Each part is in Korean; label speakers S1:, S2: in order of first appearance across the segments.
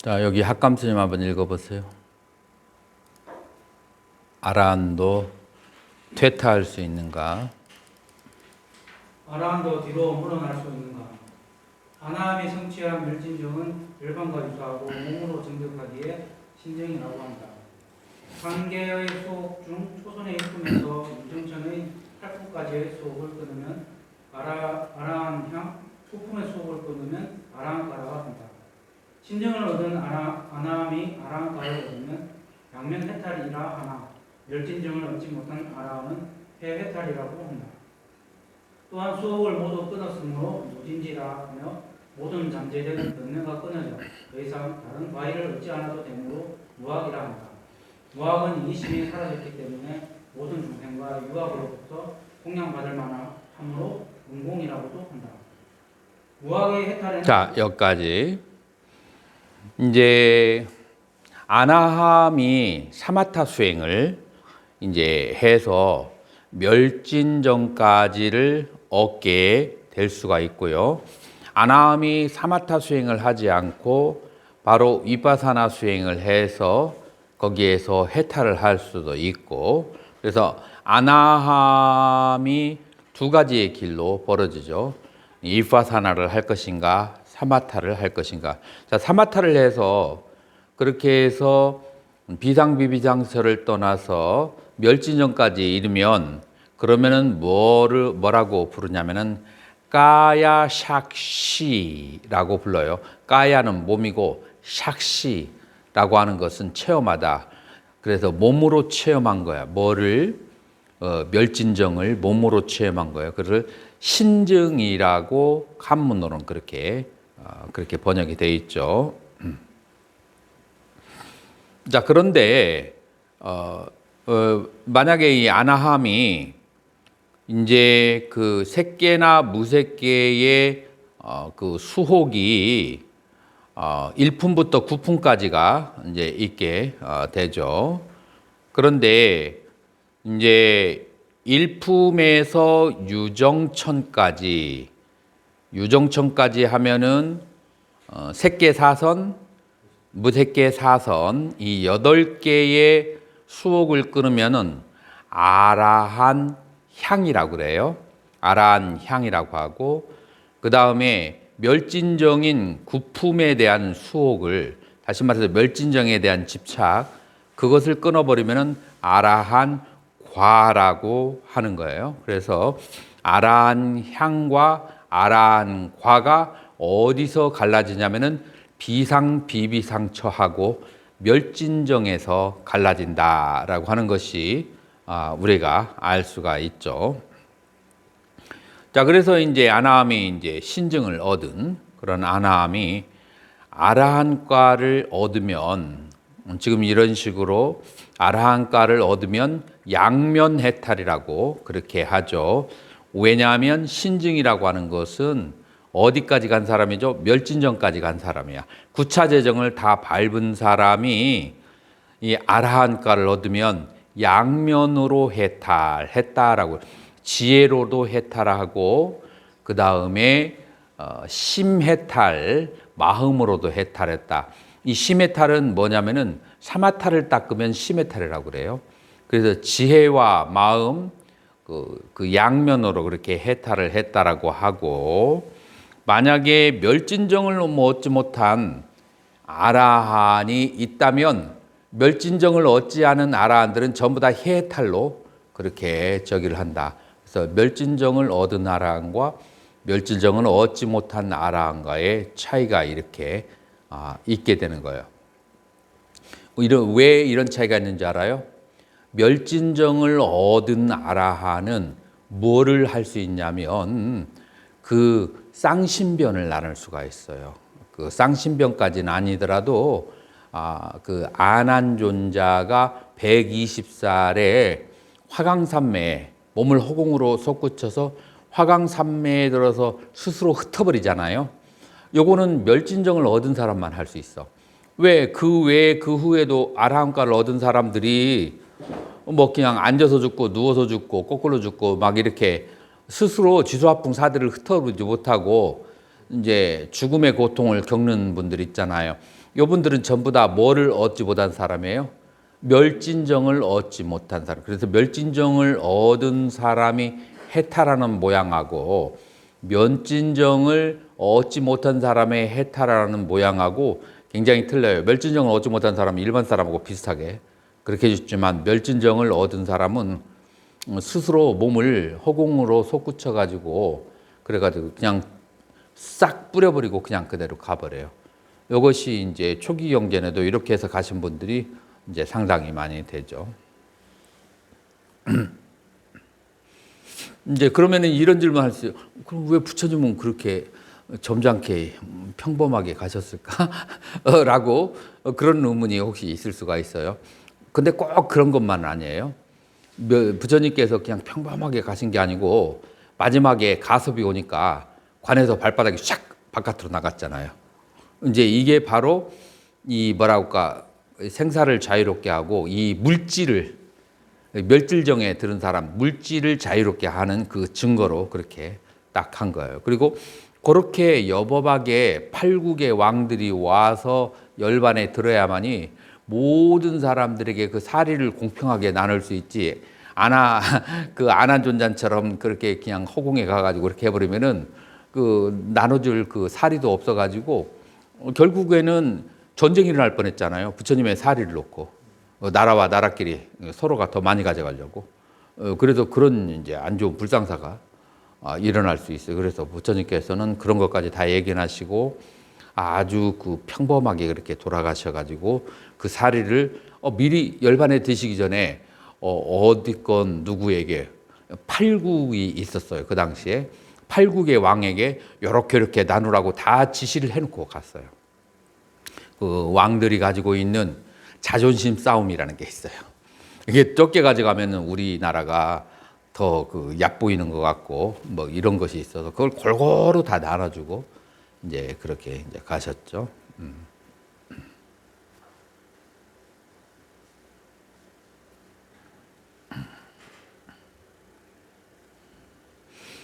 S1: 자, 여기 학감스님 한번 읽어보세요. 아라한도 퇴타할 수 있는가?
S2: 아라한도 뒤로 물러날 수 있는가? 아나함이 성취한 멸진정은 열방과 유사하고 몸으로 정득하기에 신정이라고 한다. 한 개의 수옥 중 초선의 일품에서 유정천의 8품까지의 수옥을 끊으면 아라한향, 후품의 수옥을 끊으면 아라한가라가 된다. 신정을 얻은 아나함이 아라한가를 얻으면 양면 해탈이라 하나 멸진정을 얻지 못한 아라한은 해해탈이라고 한다. 또한 수옥을 모두 끊었으므로 무진지라 하며 모든 잠재된 변명가 끊어져 더 이상 다른 과일을 얻지 않아도 되므로 무학이라 한다. 무학은 이심이 사라졌기 때문에 모든 중생과 유학으로부터 공양받을 만함으로 은공이라고도 한다. 무학의 해탈에는
S1: 자, 여기까지. 이제 아나함이 사마타 수행을 이제 해서 멸진정까지를 얻게 될 수가 있고요. 아나함이 사마타 수행을 하지 않고 바로 위파사나 수행을 해서 거기에서 해탈을 할 수도 있고, 그래서 아나함이 두 가지의 길로 벌어지죠. 위파사나를 할 것인가, 사마타를 할 것인가. 자, 사마타를 해서 그렇게 해서 비상비비상설을 떠나서 멸진정까지 이르면 그러면은 뭐라고 부르냐면은 까야 샥시라고 불러요. 까야는 몸이고 샥시라고 하는 것은 체험하다. 그래서 몸으로 체험한 거야. 멸진정을 몸으로 체험한 거예요. 그를 신증이라고 한문으로는 그렇게 번역이 되어 있죠. 자, 그런데 만약에 이 아나함이 이제 그 색계나 무색계의 그 수혹이 1품부터 9품까지가 이제 있게 되죠. 그런데 이제 1품에서 유정천까지 하면은 색계 사선, 무색계 사선 이 8개의 수옥을 끊으면은 아라한 향이라고 그래요. 아라한 향이라고 하고, 그 다음에 멸진정인 구품에 대한 수옥을, 다시 말해서 멸진정에 대한 집착, 그것을 끊어버리면은 아라한 과라고 하는 거예요. 그래서 아라한 향과 아라한 과가 어디서 갈라지냐면은 비상비비상처하고 멸진정에서 갈라진다라고 하는 것이 우리가 알 수가 있죠. 자, 그래서 이제 아나함이 이제 신증을 얻은 그런 아나함이 아라한과를 얻으면, 지금 이런 식으로 아라한과를 얻으면 양면해탈이라고 그렇게 하죠. 왜냐하면 신증이라고 하는 것은 어디까지 간 사람이죠? 멸진정까지 간 사람이야. 구차재정을 다 밟은 사람이 이 아라한과를 얻으면 양면으로 해탈했다라고, 지혜로도 해탈하고, 그 다음에 심해탈, 마음으로도 해탈했다. 이 심해탈은 뭐냐면은 사마타를 닦으면 심해탈이라고 그래요. 그래서 지혜와 마음, 그 양면으로 그렇게 해탈을 했다라고 하고, 만약에 멸진정을 얻지 못한 아라한이 있다면 멸진정을 얻지 않은 아라한들은 전부 다 해탈로 그렇게 저기를 한다. 그래서 멸진정을 얻은 아라한과 멸진정을 얻지 못한 아라한과의 차이가 이렇게 있게 되는 거예요. 왜 이런 차이가 있는지 알아요? 멸진정을 얻은 아라한은 뭐를 할 수 있냐면 그 쌍신변을 나눌 수가 있어요. 그 쌍신변까지는 아니더라도 그 아난존자가 120살에 화강산매에 몸을 허공으로 솟구쳐서 화강산매에 들어서 스스로 흩어버리잖아요. 요거는 멸진정을 얻은 사람만 할 수 있어. 왜? 그 외에 그 후에도 아라한과를 얻은 사람들이 뭐 그냥 앉아서 죽고 누워서 죽고 거꾸로 죽고 막 이렇게 스스로 지수화풍 사들을 흩어버리지 못하고 이제 죽음의 고통을 겪는 분들 있잖아요. 이분들은 전부 다 뭐를 얻지 못한 사람이에요? 멸진정을 얻지 못한 사람. 그래서 멸진정을 얻은 사람이 해탈하는 모양하고 멸진정을 얻지 못한 사람의 해탈하는 모양하고 굉장히 틀려요. 멸진정을 얻지 못한 사람은 일반 사람하고 비슷하게 그렇게 해줬지만 멸진정을 얻은 사람은 스스로 몸을 허공으로 솟구쳐 가지고 그래가지고 그냥 싹 뿌려버리고 그냥 그대로 가버려요. 이것이 이제 초기 경전에도 이렇게 해서 가신 분들이 이제 상당히 많이 되죠. 이제 그러면은 이런 질문 할 수 있어요. 그럼 왜 부처님은 그렇게 점잖게 평범하게 가셨을까? 라고 그런 의문이 혹시 있을 수가 있어요. 근데 꼭 그런 것만은 아니에요. 부처님께서 그냥 평범하게 가신 게 아니고 마지막에 가섭이 오니까 관에서 발바닥이 샥 바깥으로 나갔잖아요. 이제 이게 바로 이 뭐랄까 생사를 자유롭게 하고 이 물질을 멸질정에 들은 사람 물질을 자유롭게 하는 그 증거로 그렇게 딱 한 거예요. 그리고 그렇게 여법하게 팔국의 왕들이 와서 열반에 들어야만이 모든 사람들에게 그 사리를 공평하게 나눌 수 있지. 그 아난존잔처럼 그렇게 그냥 허공에 가가지고 그렇게 해버리면은 그 나눠줄 그 사리도 없어가지고 결국에는 전쟁이 일어날 뻔했잖아요. 부처님의 사리를 놓고 나라와 나라끼리 서로가 더 많이 가져가려고. 그래서 그런 이제 안 좋은 불상사가 일어날 수 있어요. 그래서 부처님께서는 그런 것까지 다 예견하시고 아주 그 평범하게 그렇게 돌아가셔가지고 그 사리를 미리 열반에 드시기 전에 어디 건 누구에게 팔국이 있었어요. 그 당시에 팔국의 왕에게 이렇게 나누라고 다 지시를 해놓고 갔어요. 그 왕들이 가지고 있는 자존심 싸움이라는 게 있어요. 이게 적게 가져가면 우리나라가 더 그 얕보이는 것 같고 뭐 이런 것이 있어서 그걸 골고루 다 나눠주고 이제 그렇게 이제 가셨죠.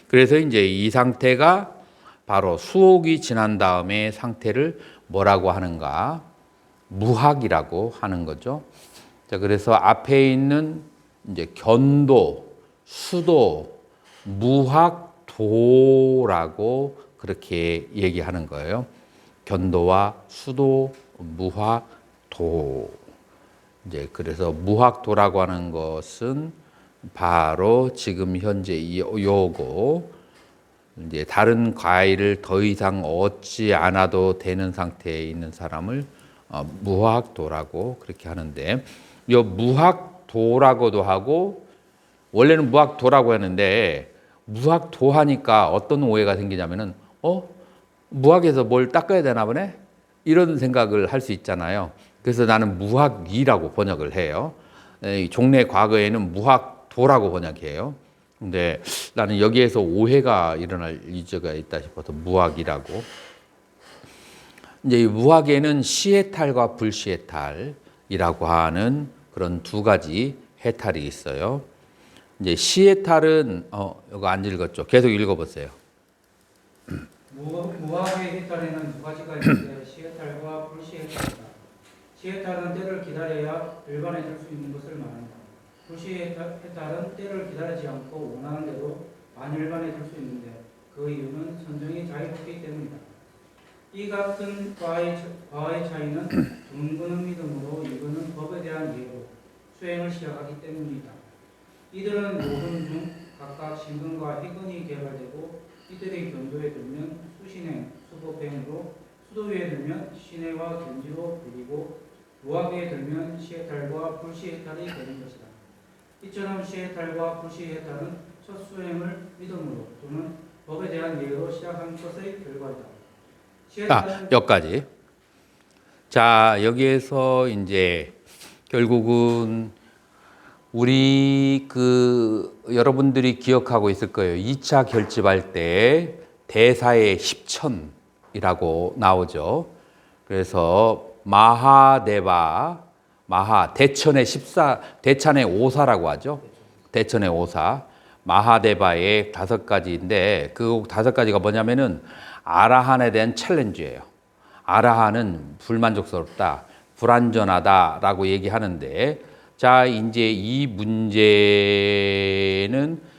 S1: 그래서 이제 이 상태가 바로 수옥이 지난 다음에 상태를 뭐라고 하는가? 무학이라고 하는 거죠. 자, 그래서 앞에 있는 이제 견도, 수도, 무학도라고 그렇게 얘기하는 거예요. 견도와 수도, 무학도. 이제 그래서 무학도라고 하는 것은 바로 지금 현재 요거 이제 다른 과일을 더 이상 얻지 않아도 되는 상태에 있는 사람을 무학도라고 그렇게 하는데 요 무학도라고도 하고 원래는 무학도라고 하는데 무학도 하니까 어떤 오해가 생기냐면은 무학에서 뭘 닦아야 되나 보네 이런 생각을 할 수 있잖아요. 그래서 나는 무학위라고 번역을 해요. 종래 과거에는 무학도라고 번역해요. 근데 나는 여기에서 오해가 일어날 여지가 있다 싶어서 무학이라고. 이제 이 무학에는 시해탈과 불시해탈이라고 하는 그런 두 가지 해탈이 있어요. 이제 시해탈은 이거 안 읽었죠? 계속 읽어보세요.
S2: 무학의 해탈에는 두 가지가 있는데 시해탈과 불시해탈이다. 시해탈은 때를 기다려야 일반에 들 수 있는 것을 말한다. 불시해탈은 때를 기다리지 않고 원하는 대로 만일반에 들 수 있는데 그 이유는 선정이 자유롭기 때문이다. 이 같은 과의 차이는 둥그는 믿음으로 이거는 법에 대한 이해로 수행을 시작하기 때문이다. 이들은 모든 중 각각 신근과 희근이 개발되고 이들이 견도에 들면 수신행, 수법행으로 수도위에 들면 신해와 견지로 불리고 무학위에 들면 시해탈과 불시해탈이 되는 것이다. 이처럼 시해탈과 불시해탈은 첫 수행을 믿음으로 또는 법에 대한 이해로 시작한 것의 결과이다.
S1: 여기까지. 자, 여기에서 이제 결국은 우리 여러분들이 기억하고 있을 거예요. 2차 결집할 때 대사의 10천이라고 나오죠. 그래서 대천의 14, 대천의 오사라고 하죠. 대천의 오사. 마하데바의 5가지인데 그 5가지가 뭐냐면은 아라한에 대한 챌린지예요. 아라한은 불만족스럽다, 불완전하다라고 얘기하는데, 자, 이제 이 문제는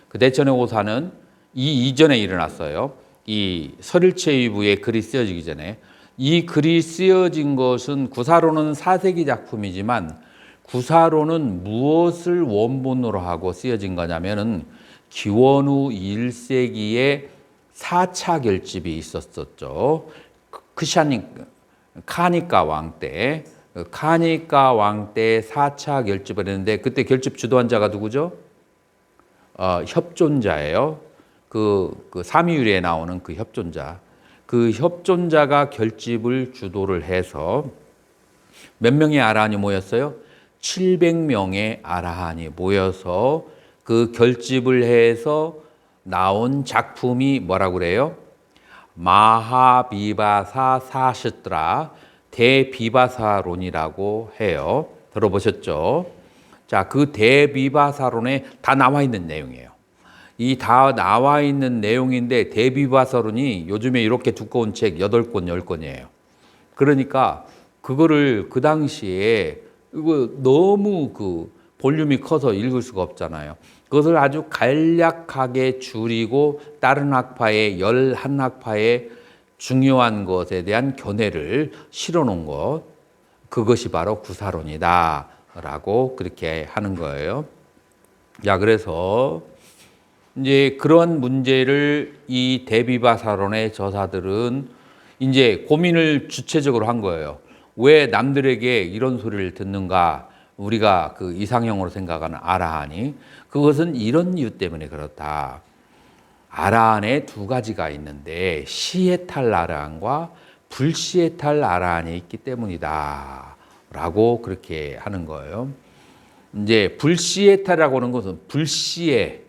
S1: 그 대천의 오사는 이 이전에 일어났어요. 이 설일체유부의 글이 쓰여지기 전에. 이 글이 쓰여진 것은 구사로는 4세기 작품이지만 구사로는 무엇을 원본으로 하고 쓰여진 거냐면은 기원후 1세기에 4차 결집이 있었었죠. 카니까 왕 때. 카니까 왕 때 4차 결집을 했는데 그때 결집 주도한 자가 누구죠? 협존자예요. 그 삼위율에 나오는 그 협존자. 그 협존자가 결집을 주도를 해서 몇 명의 아라한이 모였어요? 700명의 아라한이 모여서 그 결집을 해서 나온 작품이 뭐라고 그래요? 마하비바사 사시트라 대비바사론이라고 해요. 들어보셨죠? 자, 그 대비바사론에 다 나와 있는 내용이에요. 이 다 나와 있는 내용인데 대비바사론이 요즘에 이렇게 두꺼운 책 8권, 10권이에요. 그러니까 그거를 그 당시에 이거 너무 그 볼륨이 커서 읽을 수가 없잖아요. 그것을 아주 간략하게 줄이고 다른 학파의 11학파의 중요한 것에 대한 견해를 실어 놓은 것, 그것이 바로 구사론이다 라고 그렇게 하는 거예요. 자, 그래서 이제 그런 문제를 이 대비바사론의 저자들은 이제 고민을 주체적으로 한 거예요. 왜 남들에게 이런 소리를 듣는가? 우리가 그 이상형으로 생각하는 아라한이. 그것은 이런 이유 때문에 그렇다. 아라한에 2가지가 있는데 시에탈 아라한과 불시에탈 아라한이 있기 때문이다 라고 그렇게 하는 거예요. 이제 불시에탈이라고 하는 것은 불시에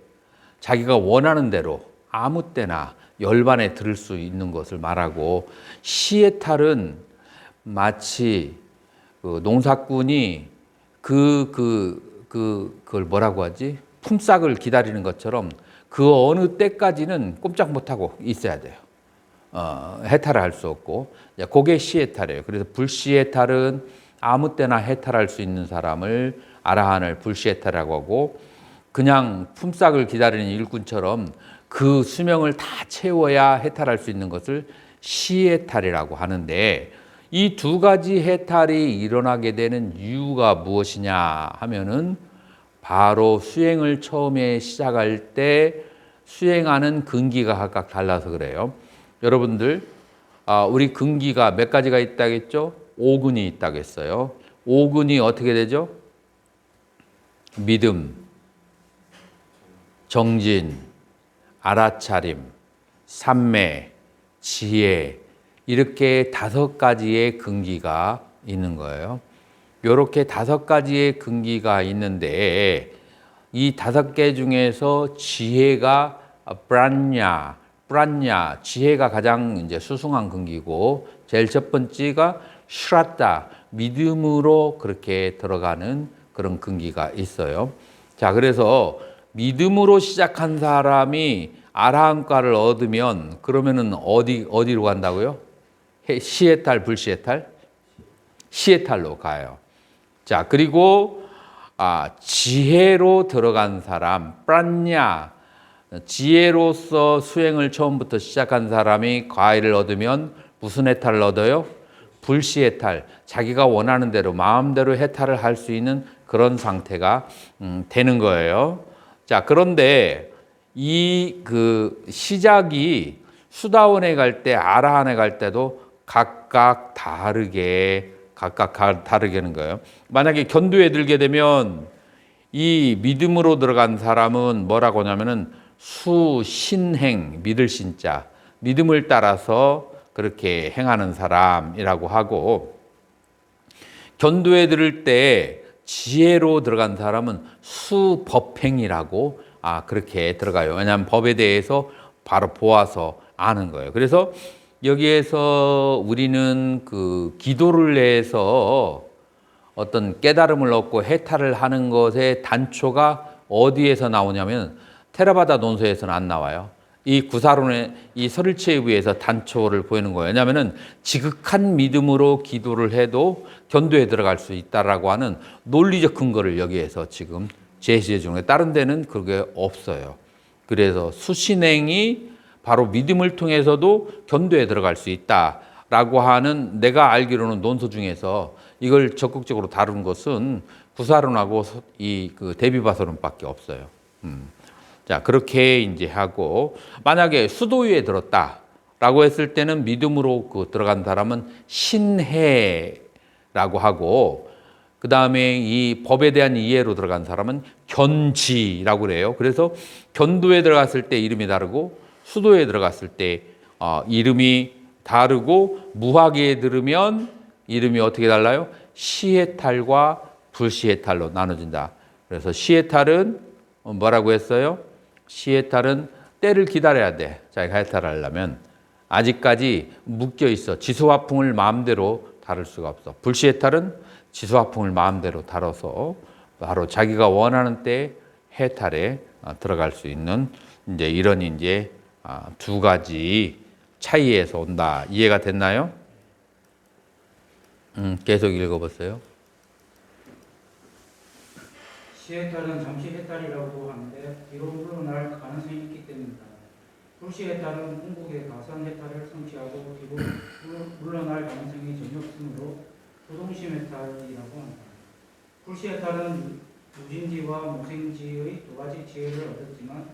S1: 자기가 원하는 대로 아무 때나 열반에 들을 수 있는 것을 말하고, 시에탈은 마치 그 농사꾼이 그걸 뭐라고 하지? 품삯을 기다리는 것처럼 그 어느 때까지는 꼼짝 못하고 있어야 돼요. 해탈을 할 수 없고. 그게 시해탈이에요. 그래서 불시해탈은 아무 때나 해탈할 수 있는 사람을 아라한을 불시해탈이라고 하고, 그냥 품삯을 기다리는 일꾼처럼 그 수명을 다 채워야 해탈할 수 있는 것을 시해탈이라고 하는데, 이 2가지 해탈이 일어나게 되는 이유가 무엇이냐 하면은 바로 수행을 처음에 시작할 때 수행하는 근기가 각각 달라서 그래요. 여러분들, 우리 근기가 몇 가지가 있다겠죠? 5근이 있다고 했어요. 5근이 어떻게 되죠? 믿음, 정진, 알아차림, 삼매, 지혜, 이렇게 5가지의 근기가 있는 거예요. 이렇게 5가지의 근기가 있는데 이 5개 중에서 지혜가 브란냐, 지혜가 가장 이제 수승한 근기고, 제일 첫 번째가 슈라타, 믿음으로 그렇게 들어가는 그런 근기가 있어요. 자, 그래서 믿음으로 시작한 사람이 아라한과를 얻으면 그러면은 어디로 간다고요? 시에탈, 불시에탈? 시에탈로 가요. 자, 그리고 지혜로 들어간 사람, 프란냐, 지혜로서 수행을 처음부터 시작한 사람이 과일을 얻으면 무슨 해탈을 얻어요? 불시해탈, 자기가 원하는 대로 마음대로 해탈을 할 수 있는 그런 상태가 되는 거예요. 자, 그런데 이 그 시작이 수다원에 갈 때, 아라한에 갈 때도 각각 다르게 하는 거예요. 만약에 견도에 들게 되면 이 믿음으로 들어간 사람은 뭐라고 하냐면은 수신행, 믿을 신자, 믿음을 따라서 그렇게 행하는 사람이라고 하고, 견도에 들을 때 지혜로 들어간 사람은 수법행이라고 그렇게 들어가요. 왜냐하면 법에 대해서 바로 보아서 아는 거예요. 그래서 여기에서 우리는 그 기도를 해서 어떤 깨달음을 얻고 해탈을 하는 것의 단초가 어디에서 나오냐면 테라바다 논서에서는 안 나와요. 이 구사론의 이 설일체에 의해서 단초를 보이는 거예요. 왜냐하면은 지극한 믿음으로 기도를 해도 견도에 들어갈 수 있다라고 하는 논리적 근거를 여기에서 지금 제시해 주는 거예요. 다른 데는 그게 없어요. 그래서 수신행이 바로 믿음을 통해서도 견도에 들어갈 수 있다라고 하는 내가 알기로는 논서 중에서 이걸 적극적으로 다룬 것은 구사론하고 이 그 대비바서론밖에 없어요. 자, 그렇게 이제 하고, 만약에 수도위에 들었다라고 했을 때는 믿음으로 그 들어간 사람은 신해라고 하고, 그 다음에 이 법에 대한 이해로 들어간 사람은 견지라고 그래요. 그래서 견도에 들어갔을 때 이름이 다르고, 수도에 들어갔을 때 이름이 다르고, 무학에 들으면 이름이 어떻게 달라요? 시해탈과 불시해탈로 나눠진다. 그래서 시해탈은 뭐라고 했어요? 시해탈은 때를 기다려야 돼. 자기가 해탈을 하려면 아직까지 묶여 있어. 지수화풍을 마음대로 다룰 수가 없어. 불시해탈은 지수화풍을 마음대로 다뤄서 바로 자기가 원하는 때 해탈에 들어갈 수 있는 이제 이런 이제 두 가지 차이에서 온다. 이해가 됐나요? 계속 읽어보세요.
S2: 시해탈은 잠시 해탈이라고 하는데 뒤로 물러날 가능성이 있기 때문이다. 불시해탈은 궁극의 가상 해탈을 성취하고 뒤로 물러날 가능성이 전혀 없으므로 부동심 해탈이라고 한다. 불시해탈은 무진지와 무생지의 두 가지 지혜를 얻었지만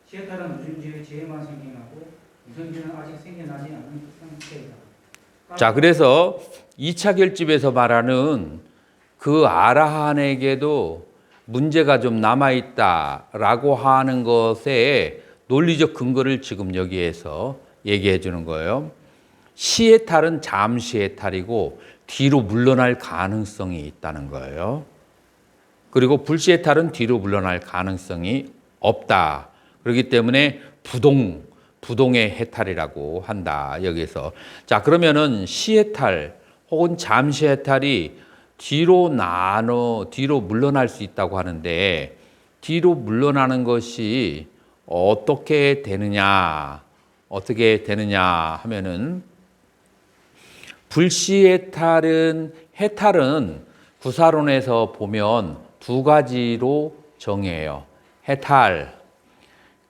S2: 시해탈은 무진지의 지혜만 생겨나고 무생지는 아직 생겨나지 않은 상태이다.
S1: 자, 그래서 2차 결집에서 말하는 그 아라한에게도 문제가 좀 남아있다라고 하는 것에 논리적 근거를 지금 여기에서 얘기해 주는 거예요. 시의 탈은 잠시의 탈이고 뒤로 물러날 가능성이 있다는 거예요. 그리고 불시의 탈은 뒤로 물러날 가능성이 없다. 그렇기 때문에 부동의 해탈이라고 한다. 여기서. 자, 그러면은 시의 탈 혹은 잠시의 탈이 뒤로 물러날 수 있다고 하는데 뒤로 물러나는 것이 어떻게 되느냐 하면은 불시해탈은 해탈은 구사론에서 보면 두 가지로 정해요. 해탈,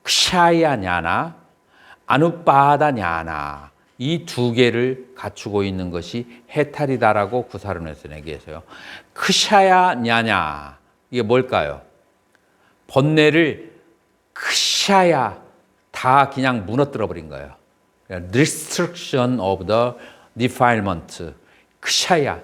S1: 크샤야냐나, 아누빠다냐나 이 두 개를 갖추고 있는 것이 해탈이다라고 구사론에서 얘기해서요. 크샤야냐냐 이게 뭘까요? 번뇌를 크샤야 다 그냥 무너뜨려 버린 거예요. Destruction of the defilement. 크샤야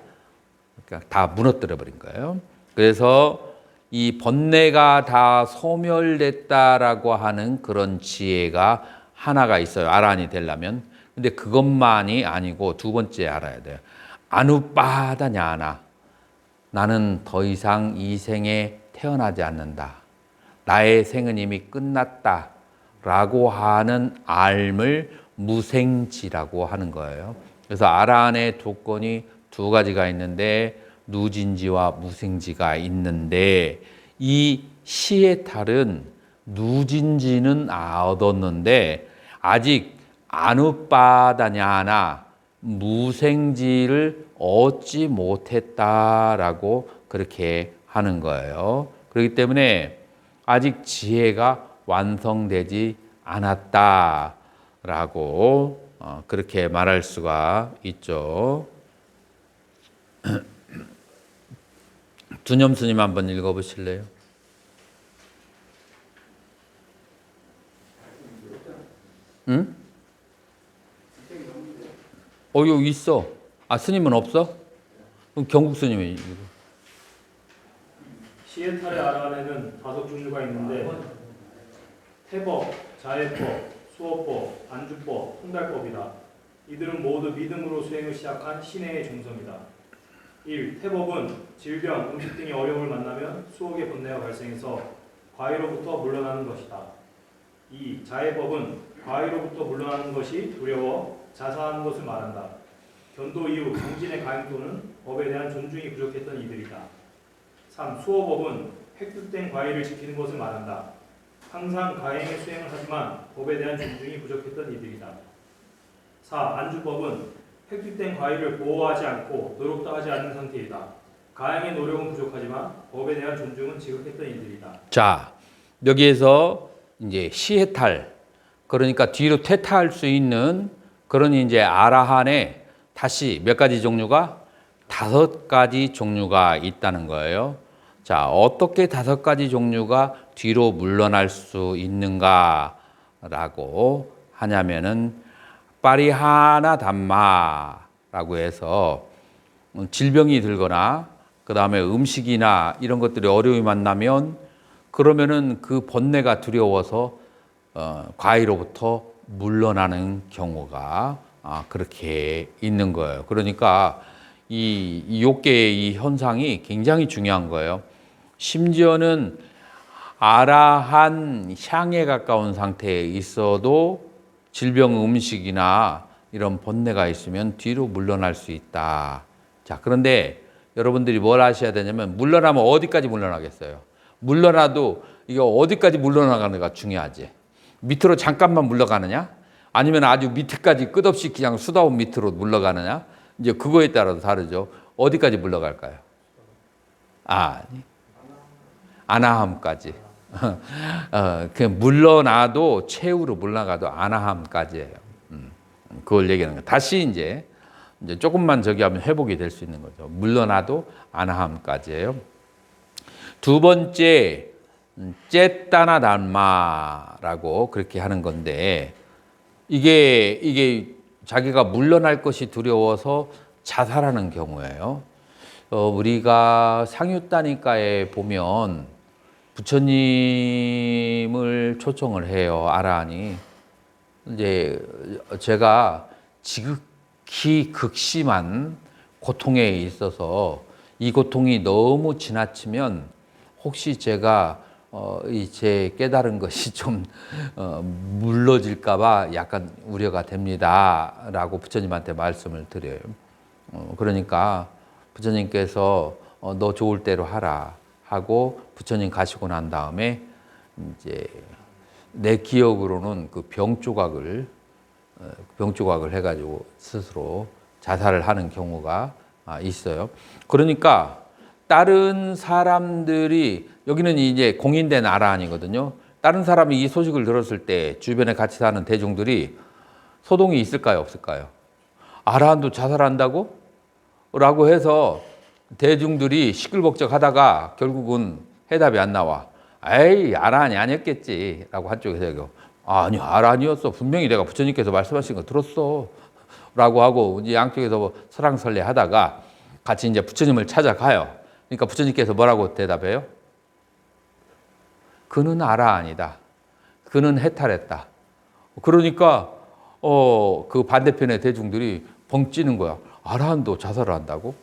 S1: 그러니까 다 무너뜨려 버린 거예요. 그래서 이 번뇌가 다 소멸됐다라고 하는 그런 지혜가 하나가 있어요. 아라한이 되려면. 근데 그것만이 아니고 두 번째 알아야 돼요. 아누빠다냐나. 나는 더 이상 이 생에 태어나지 않는다. 나의 생은 이미 끝났다. 라고 하는 알을 무생지라고 하는 거예요. 그래서 아라한의 조건이 두 가지가 있는데 누진지와 무생지가 있는데 이 시의 탈은 누진지는 얻었는데 아직 아누빠다냐나 무생지를 얻지 못했다라고 그렇게 하는 거예요. 그렇기 때문에 아직 지혜가 완성되지 않았다라고 그렇게 말할 수가 있죠. 두념 스님 한번 읽어보실래요? 응? 여기 있어. 스님은 없어? 그럼 경국 스님이 읽어.
S3: 시해탈의 아라한에는 다섯 종류가 있는데 태법, 자해법, 수어법, 안주법, 통달법이다. 이들은 모두 믿음으로 수행을 시작한 신의 종성이다. 1. 태법은 질병, 음식 등의 어려움을 만나면 수억의 번뇌가 발생해서 과의로부터 물러나는 것이다. 2. 자해법은 과의로부터 물러나는 것이 두려워 자사하는 것을 말한다. 견도 이후 정진의 가행 또는 법에 대한 존중이 부족했던 이들이다. 3. 수어법은 획득된 과의를 지키는 것을 말한다. 항상 가행의 수행을 하지만 법에 대한 존중이 부족했던 이들이다. 4. 안주법은 획득된 과일을 보호하지 않고 노력도 하지 않는 상태이다. 가행의 노력은 부족하지만 법에 대한 존중은 지극했던 이들이다.
S1: 자, 여기에서 이제 시해탈, 그러니까 뒤로 퇴타할 수 있는 그런 이제 아라한에 다시 몇 가지 종류가 5가지 종류가 있다는 거예요. 자, 어떻게 5가지 종류가 뒤로 물러날 수 있는가라고 하냐면은 파리하나 담마라고 해서 질병이 들거나 그 다음에 음식이나 이런 것들이 어려움이 만나면 그러면은 그 번뇌가 두려워서 과의로부터 물러나는 경우가 그렇게 있는 거예요. 그러니까 이 욕계의 이 현상이 굉장히 중요한 거예요. 심지어는 아라한 향에 가까운 상태에 있어도 질병, 음식이나 이런 번뇌가 있으면 뒤로 물러날 수 있다. 자, 그런데 여러분들이 뭘 아셔야 되냐면 물러나면 어디까지 물러나겠어요? 물러나도 이게 어디까지 물러나가는가 중요하지. 밑으로 잠깐만 물러가느냐? 아니면 아주 밑에까지 끝없이 그냥 수다원 밑으로 물러가느냐? 이제 그거에 따라서 다르죠. 어디까지 물러갈까요? 아나함까지. 그 물러나도 최후로 물러가도 아나함까지예요. 그걸 얘기하는 거예요. 다시 이제 조금만 저기 하면 회복이 될 수 있는 거죠. 물러나도 아나함까지예요. 두 번째 쨌다나 단마라고 그렇게 하는 건데 이게 자기가 물러날 것이 두려워서 자살하는 경우예요. 우리가 상유따니까에 보면 부처님을 초청을 해요. 아라한이. 이제 제가 지극히 극심한 고통에 있어서 이 고통이 너무 지나치면 혹시 제가 제 깨달은 것이 좀 물러질까봐 약간 우려가 됩니다라고 부처님한테 말씀을 드려요. 그러니까 부처님께서 너 좋을 대로 하라 하고 부처님 가시고 난 다음에 이제 내 기억으로는 그 병 조각을 해가지고 스스로 자살을 하는 경우가 있어요. 그러니까 다른 사람들이 여기는 이제 공인된 아라한이거든요. 다른 사람이 이 소식을 들었을 때 주변에 같이 사는 대중들이 소동이 있을까요, 없을까요? 아라한도 자살한다고? 라고 해서 대중들이 시끌벅적하다가 결국은 해답이 안 나와. 에이, 아라한이 아니었겠지. 라고 한쪽에서 얘기하고, 아니, 아라한이었어. 분명히 내가 부처님께서 말씀하신 거 들었어. 라고 하고 이제 양쪽에서 뭐 설왕설래 하다가 같이 이제 부처님을 찾아가요. 그러니까 부처님께서 뭐라고 대답해요? 그는 아라한이다. 그는 해탈했다. 그러니까 그 반대편의 대중들이 벙 찌는 거야. 아라한도 자살을 한다고?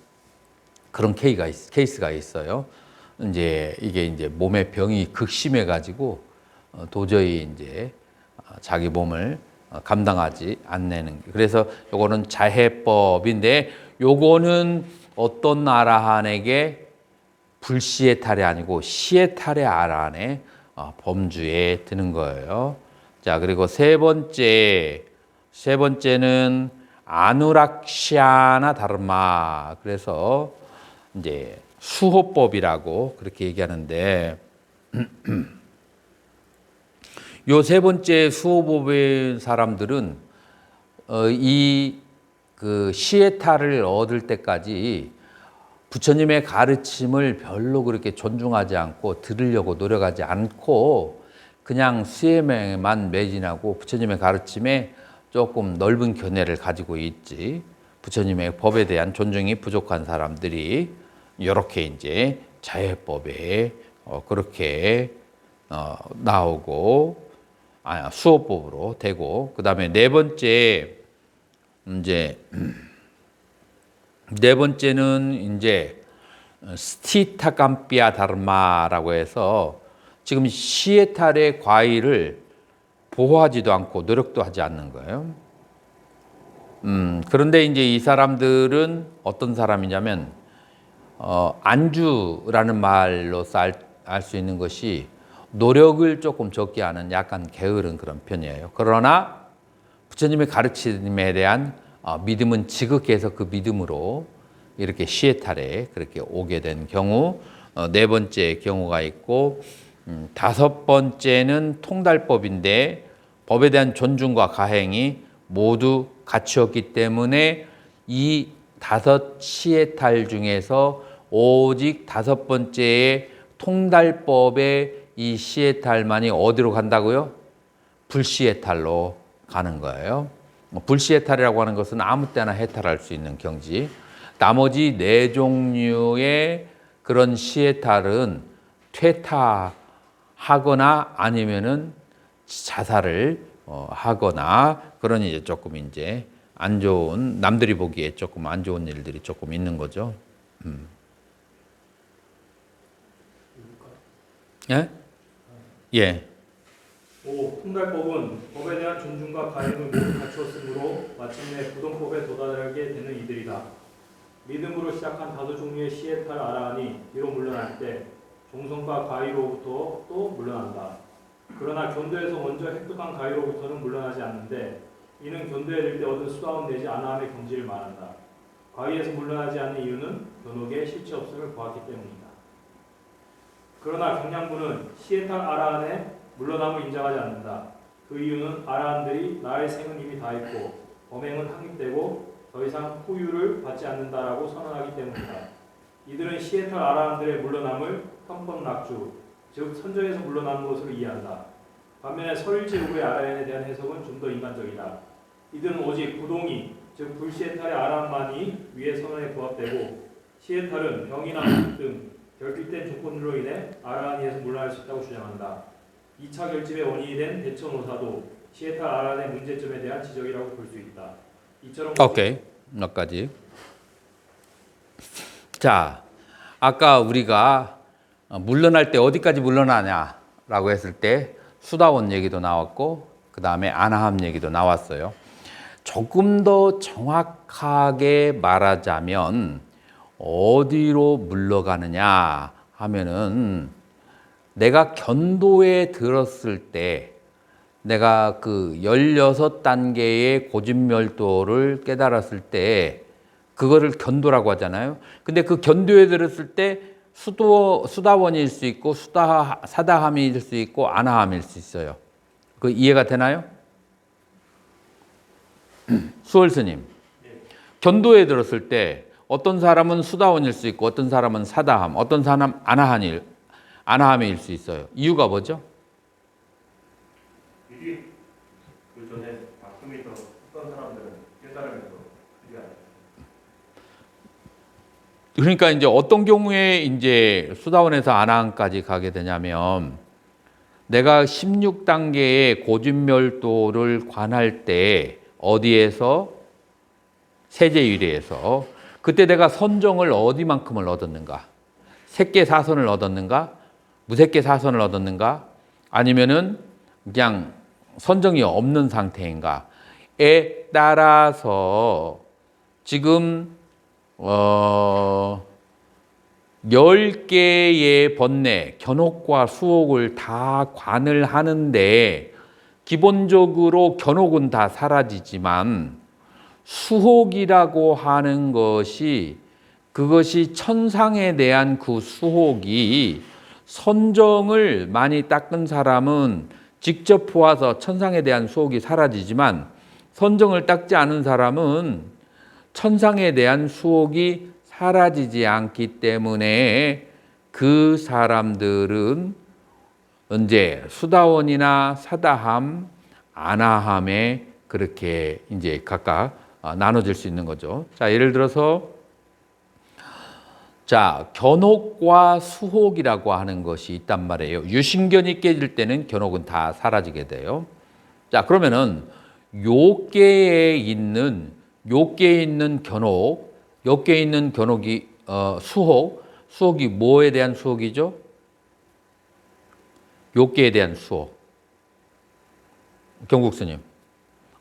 S1: 그런 케이스가 있어요. 이제 이게 이제 몸의 병이 극심해 가지고 도저히 이제 자기 몸을 감당하지 않는. 그래서 요거는 자해법인데 요거는 어떤 아라한에게 불시해탈이 아니고 시해탈의 아라한의 범주에 드는 거예요. 자, 그리고 세 번째는 아누락시아나 다르마. 그래서 이제 수호법이라고 그렇게 얘기하는데 요 세 번째 수호법의 사람들은 이 그 시에타를 얻을 때까지 부처님의 가르침을 별로 그렇게 존중하지 않고 들으려고 노력하지 않고 그냥 수행에만 매진하고 부처님의 가르침에 조금 넓은 견해를 가지고 있지. 부처님의 법에 대한 존중이 부족한 사람들이 이렇게 이제 자해법에 그렇게 나오고 수호법으로 되고, 그 다음에 네 번째는 이제 스티타감피아 다르마라고 해서 지금 시에탈의 과일을 보호하지도 않고 노력도 하지 않는 거예요. 그런데 이제 이 사람들은 어떤 사람이냐면 안주라는 말로 알 수 있는 것이 노력을 조금 적게 하는 약간 게으른 그런 편이에요. 그러나 부처님의 가르침에 대한 믿음은 지극해서 그 믿음으로 이렇게 시에탈에 그렇게 오게 된 경우, 네 번째 경우가 있고, 다섯 번째는 통달법인데 법에 대한 존중과 가행이 모두 갖추었기 때문에 이 다섯 시에탈 중에서 오직 다섯 번째의 통달법의 이 시에탈만이 어디로 간다고요? 불시에탈로 가는 거예요. 불시에탈이라고 하는 것은 아무 때나 해탈할 수 있는 경지. 나머지 네 종류의 그런 시에탈은 퇴타하거나 아니면은 자살을 하거나 그런 이제 조금 이제 안 좋은, 남들이 보기에 조금 안 좋은 일들이 조금 있는 거죠. 예? 예.
S3: 5. 통달법은 법에 대한 존중과 가행을 모두 갖추었으므로 마침내 부동법에 도달하게 되는 이들이다. 믿음으로 시작한 다섯 종류의 시에탈 아라한이 이로 물러날 때 종성과 가위로부터 또 물러난다. 그러나 견도에서 먼저 획득한 가위로부터는 물러나지 않는데 이는 견도에 이를 때 얻은 수다원 내지 아나함의 경지를 말한다. 가위에서 물러나지 않는 이유는 견옥의 실체 없음을 보았기 때문이다. 그러나 경량부는 시에탈 아라한의 물러남을 인정하지 않는다. 그 이유는 아라한들이 나의 생은 이미 다했고 범행은 확립되고 더 이상 후유를 받지 않는다라고 선언하기 때문이다. 이들은 시에탈 아라한들의 물러남을 편법낙주, 즉 선정에서 물러나는 것으로 이해한다. 반면에 설일제후의 아라한에 대한 해석은 좀 더 인간적이다. 이들은 오직 부동이, 즉 불시에탈의 아라한만이 위의 선언에 부합되고 시에탈은 병이나 등 결핍된 조건으로 인해 아라한에서 물러날 수 있다고 주장한다. 2차 결집의 원인이 된 대처노사도 시에탈 아라한의 문제점에 대한 지적이라고 볼 수 있다. 이처럼
S1: 오케이. 여기까지. 자, 아까 우리가 물러날 때 어디까지 물러나냐라고 했을 때 수다원 얘기도 나왔고 그 다음에 아나함 얘기도 나왔어요. 조금 더 정확하게 말하자면 어디로 물러가느냐 하면은 내가 견도에 들었을 때 내가 그 16단계의 고진멸도를 깨달았을 때 그거를 견도라고 하잖아요. 근데 그 견도에 들었을 때 수다원일 수 있고 사다함일 수 있고 아나함일 수 있어요. 그 이해가 되나요? 수월스님, 견도에 들었을 때 어떤 사람은 수다원일 수 있고 어떤 사람은 사다함, 어떤 사람 아나함일 수 있어요. 이유가 뭐죠?
S4: 미리 그 전에 아픔이 더 했던 사람들은 깨달으면서 그게 아니에요.
S1: 그러니까 이제 어떤 경우에 이제 수다원에서 아나함까지 가게 되냐면 내가 16단계의 고진멸도를 관할 때 어디에서? 세제유리에서. 그때 내가 선정을 어디만큼을 얻었는가? 색계 사선을 얻었는가? 무색계 사선을 얻었는가? 아니면은 그냥 선정이 없는 상태인가에 따라서 지금 10개의 번뇌, 견옥과 수옥을 다 관을 하는데 기본적으로 견옥은 다 사라지지만 수옥이라고 하는 것이 그것이 천상에 대한 그 수옥이 선정을 많이 닦은 사람은 직접 보아서 천상에 대한 수옥이 사라지지만 선정을 닦지 않은 사람은 천상에 대한 수옥이 사라지지 않기 때문에 그 사람들은 이제 수다원이나 사다함, 아나함에 그렇게 이제 각각 나눠질 수 있는 거죠. 자, 예를 들어서 자, 견옥과 수옥이라고 하는 것이 있단 말이에요. 유신견이 깨질 때는 견옥은 다 사라지게 돼요. 자, 그러면은 요계에 있는 견옥, 요계에 있는 견옥이 수옥이 뭐에 대한 수옥이죠? 요계에 대한 수옥. 경국스님,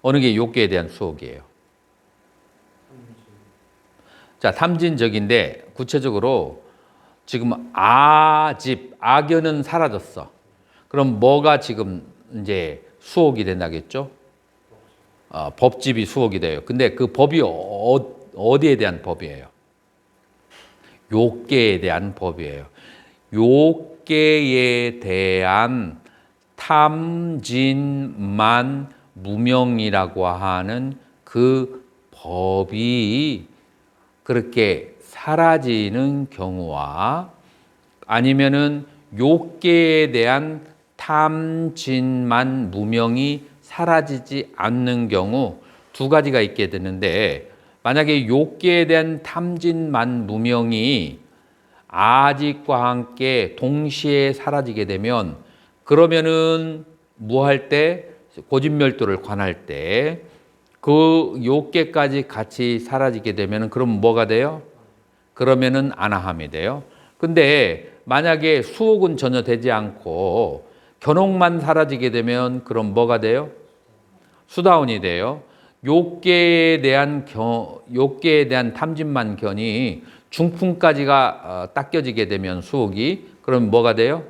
S1: 어느 게 요계에 대한 수옥이에요? 자, 탐진적인데 구체적으로 지금 악연은 사라졌어. 그럼 뭐가 지금 이제 수옥이 된다겠죠? 법집이 수옥이 돼요. 근데 그 법이 어디에 대한 법이에요? 욕계에 대한 법이에요. 욕계에 대한 탐진만 무명이라고 하는 그 법이 그렇게 사라지는 경우와 아니면은 욕계에 대한 탐진만 무명이 사라지지 않는 경우 두 가지가 있게 되는데, 만약에 욕계에 대한 탐진만 무명이 아직과 함께 동시에 사라지게 되면, 그러면은 뭐 할 때? 고진멸도를 관할 때 그 욕계까지 같이 사라지게 되면은 그럼 뭐가 돼요? 그러면은 아나함이 돼요. 근데 만약에 수옥은 전혀 되지 않고 견옥만 사라지게 되면 그럼 뭐가 돼요? 수다원이 돼요. 욕계에 대한 탐진만 견이 중풍까지가 닦여지게 되면 수옥이, 그럼 뭐가 돼요?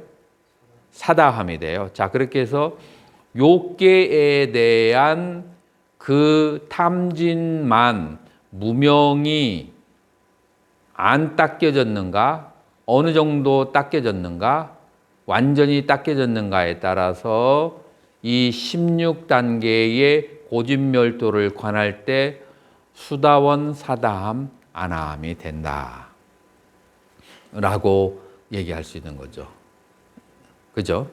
S1: 사다함이 돼요. 자, 그렇게 해서 욕계에 대한 그 탐진만 무명이 안 닦여졌는가, 어느 정도 닦여졌는가, 완전히 닦여졌는가에 따라서 이 16단계의 고진멸도를 관할 때 수다원, 사다함, 아나함이 된다 라고 얘기할 수 있는 거죠. 그죠?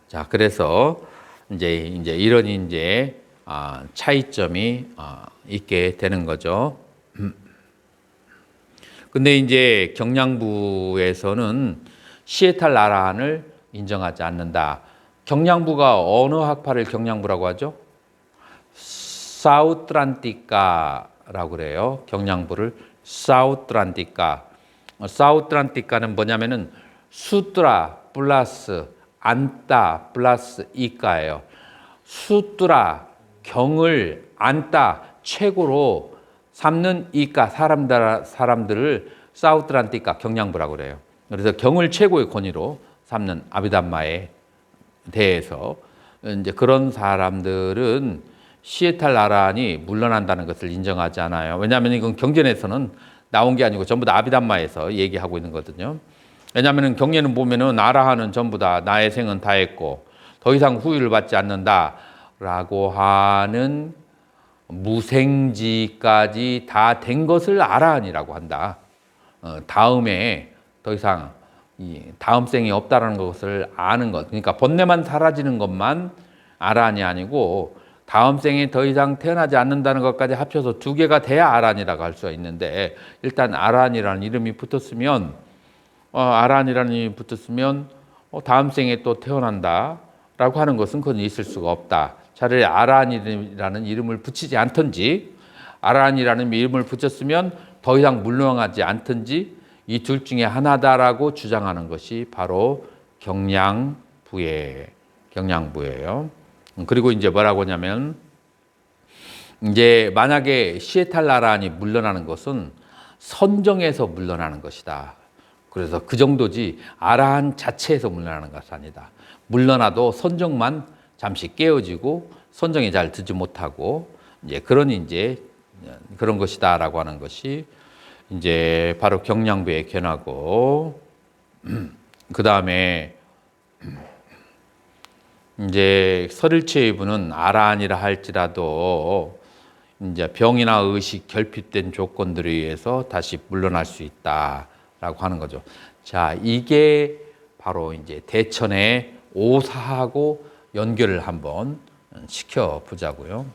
S1: 자, 그래서 이제 이런 차이점이 있게 되는 거죠. 근데 이제 경량부에서는 시에탈 아라한을 인정하지 않는다. 경량부가 어느 학파를 경량부라고 하죠? 사우트란티카라고 그래요. 경량부를 사우트란티카. 사우트란티카는 뭐냐면은 수트라 플러스 안따 플러스 이까예요. 수트라 경을 안따 최고로 삼는 이까 사람들을 사우트란티카 경량부라고 그래요. 그래서 경을 최고의 권위로 삼는 아비담마에 대해서 이제 그런 사람들은 시에탈 아라한이 물러난다는 것을 인정하지 않아요. 왜냐하면 이건 경전에서는 나온 게 아니고 전부 다 아비담마에서 얘기하고 있는 거거든요. 왜냐하면 경전은 보면은 아라한은 전부 다 나의 생은 다 했고 더 이상 후유를 받지 않는다라고 하는 무생지까지 다 된 것을 아라한이라고 한다. 다음에 더 이상 다음 생이 없다라는 것을 아는 것. 그러니까 번뇌만 사라지는 것만 아라한이 아니고 다음 생에 더 이상 태어나지 않는다는 것까지 합쳐서 두 개가 돼야 아라한이라고 할 수가 있는데, 일단 아라한이라는 이름이 붙었으면 다음 생에 또 태어난다라고 하는 것은 그건 있을 수가 없다. 차라리 아라한이라는 이름을 붙이지 않든지, 아라한이라는 이름을 붙였으면 더 이상 물러나지 않든지 이 둘 중에 하나다라고 주장하는 것이 바로 경량부예요. 그리고 이제 뭐라고 하냐면, 이제 만약에 시에탈 아라한이 물러나는 것은 선정에서 물러나는 것이다. 그래서 그 정도지 아라한 자체에서 물러나는 것이 아니다. 물러나도 선정만 잠시 깨어지고 선정이 잘 듣지 못하고 이제 그런 것이다라고 하는 것이 이제 바로 경량부의 견하고, 그 다음에 이제 설일체의 부는 아라한이라 할지라도 이제 병이나 의식 결핍된 조건들에 의해서 다시 물러날 수 있다라고 하는 거죠. 자, 이게 바로 이제 대천의 오사하고 연결을 한번 시켜 보자고요.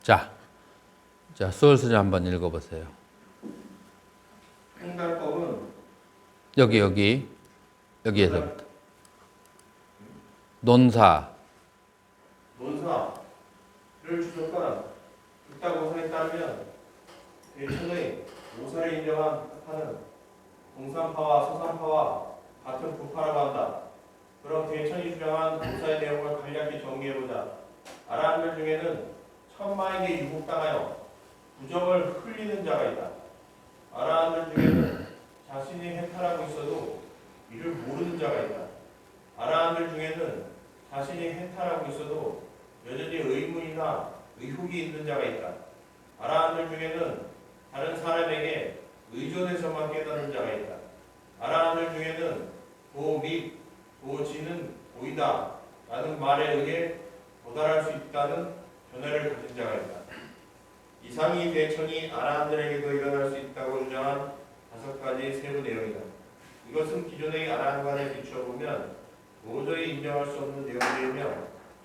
S1: 자, 수월수자 한번 읽어보세요.
S4: 행달법은
S1: 여기에서부터. 논사를
S4: 주석한 육다고사에 따르면 대천의 오사를 인정한 파는 동산파와 서산파와 같은 부파라고 한다. 그럼 대천이 주장한 오사의 내용을 간략히 정리해보자. 아라한들 중에는 천마에게 유혹당하여 부정을 흘리는 자가 있다. 아라한들 중에는 자신이 해탈하고 있어도 이를 모르는 자가 있다. 아라한들 중에는 자신이 해탈하고 있어도 여전히 의문이나 의혹이 있는 자가 있다. 아라한들 중에는 다른 사람에게 의존해서만 깨닫는 자가 있다. 아라한들 중에는 도 및 도지는 보이다 라는 말에 의해 도달할 수 있다는 견해를 가진 자가 있다. 이상이 대천이 아라한들에게도 일어날 수 있다고 주장한 5가지 세부 내용이다. 이것은 기존의 아라한관에 비추어 보면 도저히 인정할 수 없는 내용들이며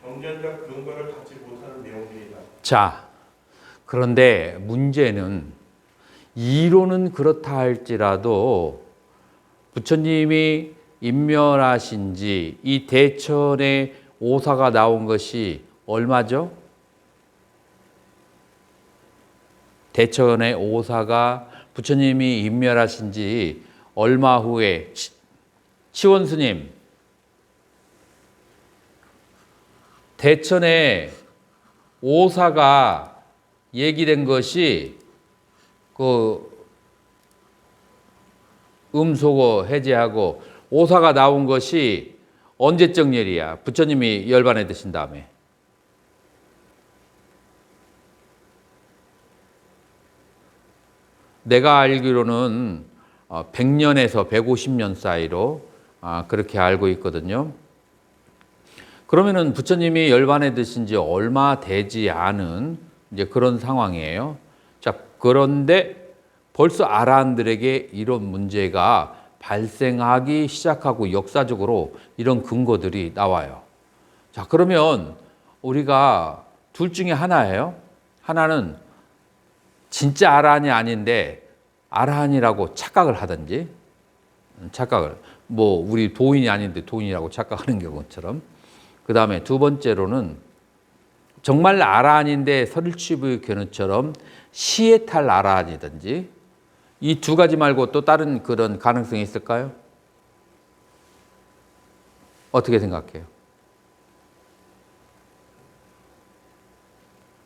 S4: 경전적 근거를 갖지 못하는 내용들이다.
S1: 자, 그런데 문제는 이론은 그렇다 할지라도 부처님이 인멸하신 지 이 대천의 오사가 나온 것이 얼마죠? 대천의 오사가 부처님이 인멸하신 지 얼마 후에 치원 스님, 대천의 오사가 얘기된 것이 그 음소거 해제하고 오사가 나온 것이 언제적 일이야? 부처님이 열반에 드신 다음에. 내가 알기로는 100년에서 150년 사이로 그렇게 알고 있거든요. 그러면은 부처님이 열반에 드신 지 얼마 되지 않은 이제 그런 상황이에요. 자, 그런데 벌써 아라한들에게 이런 문제가 발생하기 시작하고 역사적으로 이런 근거들이 나와요. 자, 그러면 우리가 둘 중에 하나예요. 하나는 진짜 아라한이 아닌데 아라한이라고 착각을 하든지, 착각을 뭐 우리 도인이 아닌데 도인이라고 착각하는 경우처럼. 그 다음에 두 번째로는 정말 아라한인데 설치부의 견해처럼 시에탈 아라한이든지, 이 두 가지 말고 또 다른 그런 가능성이 있을까요? 어떻게 생각해요?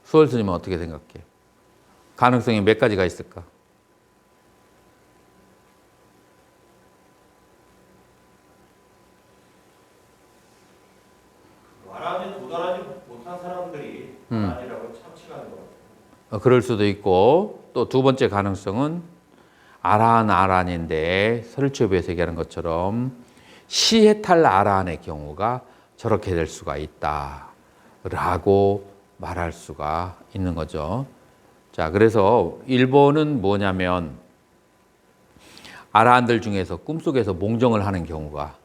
S1: 수월 스님은 어떻게 생각해요? 가능성이 몇 가지가 있을까?
S4: 아라한에 도달하지 못한 사람들이 아라한이라고 참칭하는 것 같아요.
S1: 그럴 수도 있고, 또 두 번째 가능성은 아라한인데 설치부에서 얘기하는 것처럼 시해탈 아라한의 경우가 저렇게 될 수가 있다라고 말할 수가 있는 거죠. 자, 그래서 1번은 뭐냐면 아라한들 중에서 꿈속에서 몽정을 하는 경우가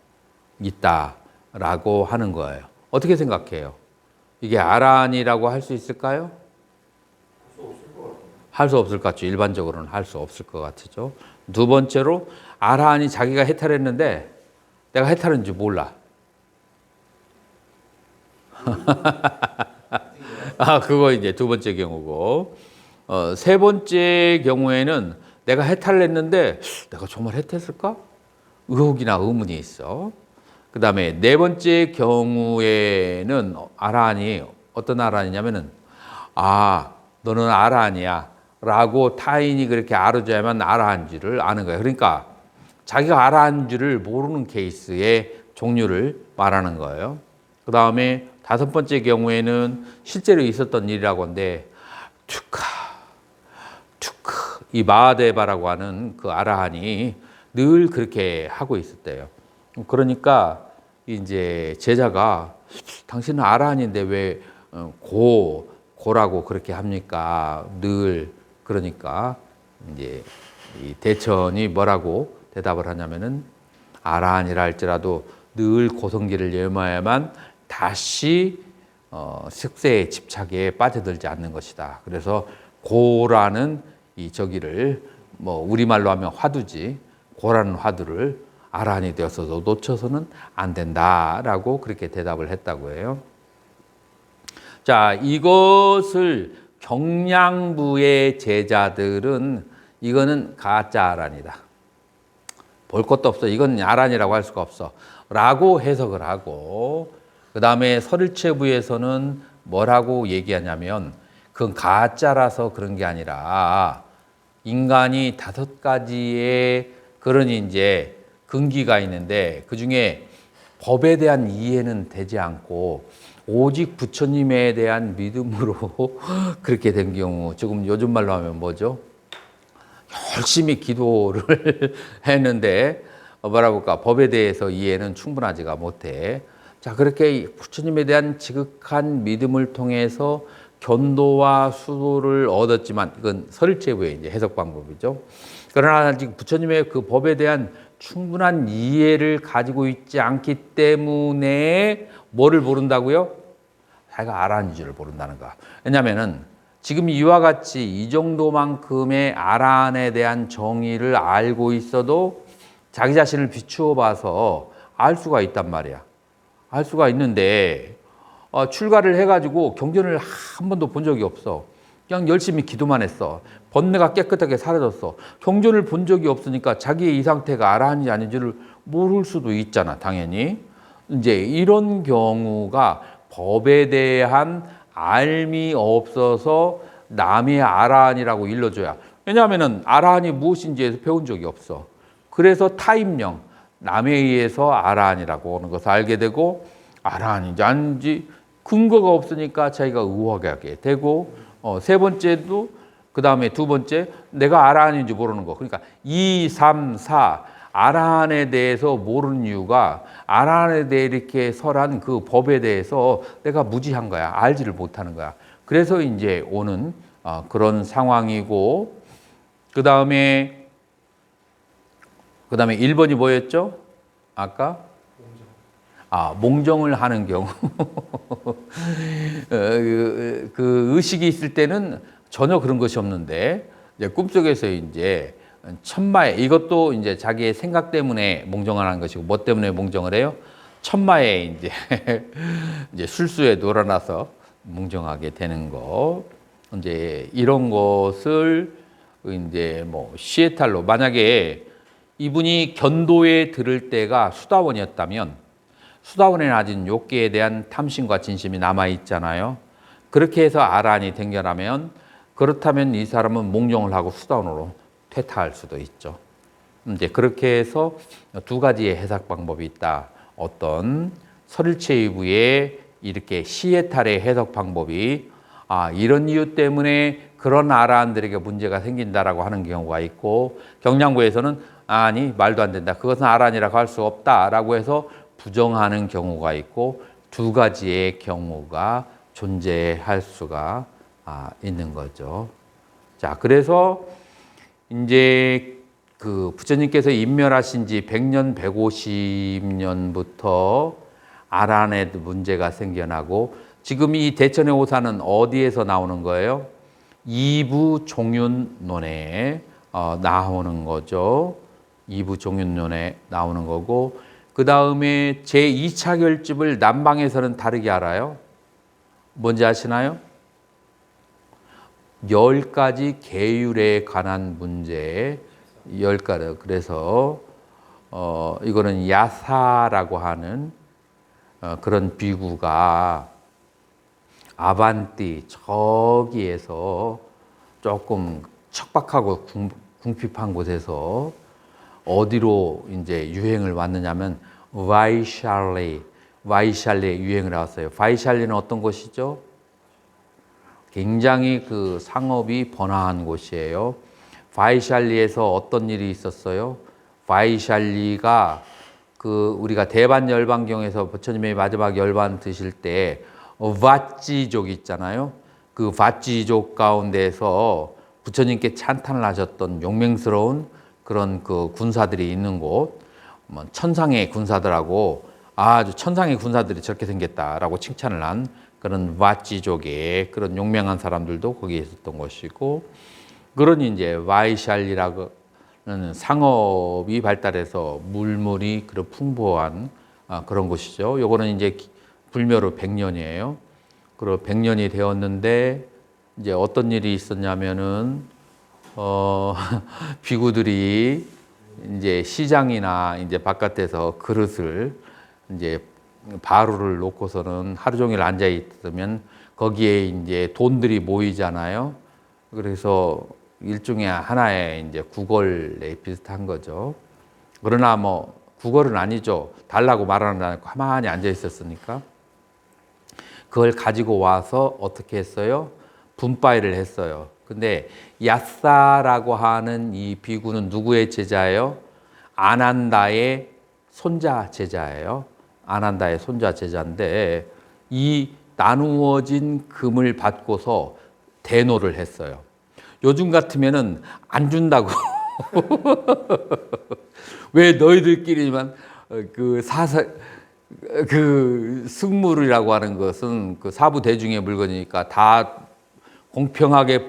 S1: 있다라고 하는 거예요. 어떻게 생각해요? 이게 아라한이라고 할 수 있을까요? 할 수 없을 것 같죠. 일반적으로는 할 수 없을 것 같죠. 두 번째로 아라한이 자기가 해탈했는데 내가 해탈했는지 몰라. 그거 이제 두 번째 경우고, 세 번째 경우에는 내가 해탈을 했는데 내가 정말 해탈했을까? 의혹이나 의문이 있어. 그 다음에 네 번째 경우에는 아라한이 어떤 아라한이냐면은 너는 아라한이야 라고 타인이 그렇게 알아줘야만 아라한지를 아는 거예요. 그러니까 자기가 아라한 줄을 모르는 케이스의 종류를 말하는 거예요. 그 다음에 다섯 번째 경우에는 실제로 있었던 일이라고 하는데 투카 이 마하데바라고 하는 그 아라한이 늘 그렇게 하고 있었대요. 그러니까 이제 제자가 당신은 아라한인데 왜 고라고 그렇게 합니까? 늘 그러니까 이제 이 대천이 뭐라고 대답을 하냐면은 아라한이라 할지라도 늘 고성기를 염해야만 다시 색세의 집착에 빠져들지 않는 것이다. 그래서 고라는 이 저기를 뭐 우리말로 하면 화두지, 고라는 화두를 아란이 되어서도 놓쳐서는 안 된다라고 그렇게 대답을 했다고 해요. 자, 이것을 경량부의 제자들은 이거는 가짜 아란이다. 볼 것도 없어. 이건 아란이라고 할 수가 없어. 라고 해석을 하고, 그 다음에 서ril체부에서는 뭐라고 얘기하냐면, 그건 가짜라서 그런 게 아니라, 인간이 5가지의 그런 이제 근기가 있는데, 그 중에 법에 대한 이해는 되지 않고, 오직 부처님에 대한 믿음으로 그렇게 된 경우, 지금 요즘 말로 하면 뭐죠? 열심히 기도를 했는데 뭐라 볼까? 법에 대해서 이해는 충분하지가 못해. 자, 그렇게 부처님에 대한 지극한 믿음을 통해서 견도와 수도를 얻었지만 이건 서ril체부의 이제 해석 방법이죠. 그러나 아직 부처님의 그 법에 대한 충분한 이해를 가지고 있지 않기 때문에 뭐를 모른다고요? 자기가 아란인 줄을 모른다는 거야. 왜냐하면은 지금 이와 같이 이 정도만큼의 아란에 대한 정의를 알고 있어도 자기 자신을 비추어 봐서 알 수가 있단 말이야. 알 수가 있는데 출가를 해가지고 경전을 한 번도 본 적이 없어. 그냥 열심히 기도만 했어. 번뇌가 깨끗하게 사라졌어. 경전을 본 적이 없으니까 자기의 이 상태가 아란인지 아닌지를 모를 수도 있잖아, 당연히. 이제 이런 경우가 법에 대한 알미 없어서 남의 아라한이라고 일러줘야. 왜냐하면 아라한이 무엇인지에서 배운 적이 없어. 그래서 타임령, 남에 의해서 아라한이라고 하는 것을 알게 되고 아라한인지 아닌지 근거가 없으니까 자기가 의혹하게 되고 세 번째도 그 다음에 두 번째 내가 아라한인지 모르는 거. 그러니까 2, 3, 4 아라한에 대해서 모르는 이유가 아라한에 대해 이렇게 설한 그 법에 대해서 내가 무지한 거야. 알지를 못하는 거야. 그래서 이제 오는 그런 상황이고 그 다음에 1번이 뭐였죠? 아까? 몽정을 하는 경우. 그 의식이 있을 때는 전혀 그런 것이 없는데 이제 꿈속에서 이제 천마에 이것도 이제 자기의 생각 때문에 몽정을 하는 것이고 뭐 때문에 몽정을 해요? 천마에 이제 이제 술수에 놀아나서 몽정하게 되는 거. 이제 이런 것을 이제 뭐 시에탈로 만약에 이분이 견도에 들을 때가 수다원이었다면 수다원에 낮은 욕계에 대한 탐심과 진심이 남아 있잖아요. 그렇게 해서 아란이 된결하면 그렇다면 이 사람은 몽정을 하고 수다원으로 퇴타할 수도 있죠. 이제 그렇게 해서 2가지의 해석 방법이 있다. 어떤 서ril체의부의 이렇게 시에탈의 해석 방법이 이런 이유 때문에 그런 아라한들에게 문제가 생긴다라고 하는 경우가 있고 경량부에서는 아니 말도 안 된다. 그것은 아라한이라고 할 수 없다라고 해서 부정하는 경우가 있고 2가지의 경우가 존재할 수가 있는 거죠. 자, 그래서 이제 그 부처님께서 인멸하신 지 100년, 150년부터 아란에 문제가 생겨나고 지금 이 대천의 오사는 어디에서 나오는 거예요? 이부 종윤론에 나오는 거죠. 이부 종윤론에 나오는 거고 그 다음에 제2차 결집을 남방에서는 다르게 알아요. 뭔지 아시나요? 10가지 계율에 관한 문제 10가지. 그래서 이거는 야사라고 하는 그런 비구가 아반띠 저기에서 조금 척박하고 궁핍한 곳에서 어디로 이제 유행을 왔느냐면 바이샬리에 유행을 왔어요. 바이샬리는 어떤 곳이죠? 굉장히 그 상업이 번화한 곳이에요. 바이샬리에서 어떤 일이 있었어요? 바이샬리가 그 우리가 대반열반경에서 부처님의 마지막 열반 드실 때 vat지족 있잖아요. 그 vat지족 가운데서 부처님께 찬탄을 하셨던 용맹스러운 그런 그 군사들이 있는 곳, 천상의 군사들하고 아주 천상의 군사들이 저렇게 생겼다라고 칭찬을 한 그런 vat지족의 그런 용맹한 사람들도 거기에 있었던 것이고 그런 이제 바이샬리라고 상업이 발달해서 물물이 그런 풍부한 그런 곳이죠. 요거는 이제 불묘로 100년이에요. 그리고 100년이 되었는데 이제 어떤 일이 있었냐면은 비구들이 이제 시장이나 이제 바깥에서 그릇을 이제 바루를 놓고서는 하루 종일 앉아 있으면 거기에 이제 돈들이 모이잖아요. 그래서 일종의 하나의 이제 구걸에 비슷한 거죠. 그러나 뭐 구걸은 아니죠. 달라고 말하는 않고 가만히 앉아 있었으니까. 그걸 가지고 와서 어떻게 했어요? 분바이를 했어요. 근데 야사라고 하는 이 비구는 누구의 제자예요? 아난다의 손자 제자예요. 아난다의 손자 제자인데 이 나누어진 금을 받고서 대노를 했어요. 요즘 같으면은 안 준다고. 왜 너희들끼리만 그 승물이라고 하는 것은 그 사부 대중의 물건이니까 다 공평하게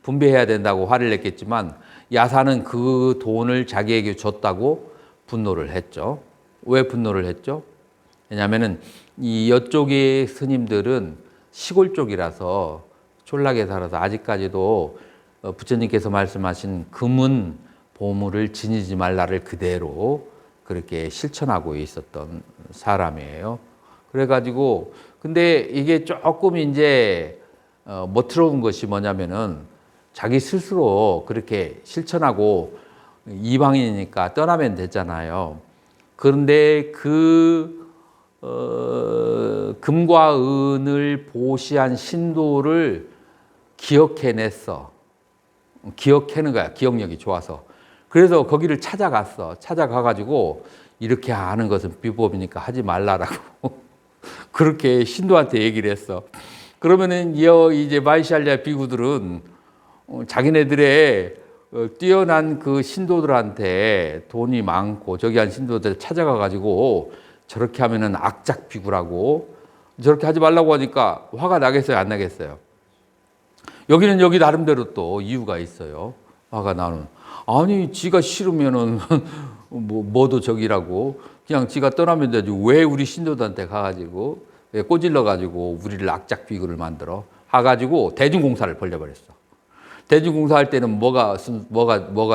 S1: 분배해야 된다고 화를 냈겠지만 야사는 그 돈을 자기에게 줬다고 분노를 했죠. 왜 분노를 했죠? 왜냐하면은 이쪽의 스님들은 시골 쪽이라서 촌락에 살아서 아직까지도 부처님께서 말씀하신 금은 보물을 지니지 말라를 그대로 그렇게 실천하고 있었던 사람이에요. 그래가지고 근데 이게 조금 이제 멋스러운 것이 뭐냐면은 자기 스스로 그렇게 실천하고 이방인이니까 떠나면 되잖아요. 그런데 금과 은을 보시한 신도를 기억해냈어. 기억해는 거야. 기억력이 좋아서. 그래서 거기를 찾아갔어. 찾아가가지고 이렇게 하는 것은 비법이니까 하지 말라라고 그렇게 신도한테 얘기를 했어. 그러면은 이제 마이샬리아 비구들은 자기네들의 뛰어난 그 신도들한테 돈이 많고 저기 한 신도들 찾아가가지고 저렇게 하면은 악작 비구라고 저렇게 하지 말라고 하니까 화가 나겠어요? 안 나겠어요? 여기는 여기 나름대로 또 이유가 있어요. 화가 나는. 아니, 지가 싫으면은 뭐도 저기라고 그냥 지가 떠나면 되지. 왜 우리 신도들한테 가가지고 꼬질러가지고 우리를 악작 비구를 만들어? 가가지고 대중공사를 벌려버렸어. 대중공사할 때는 뭐가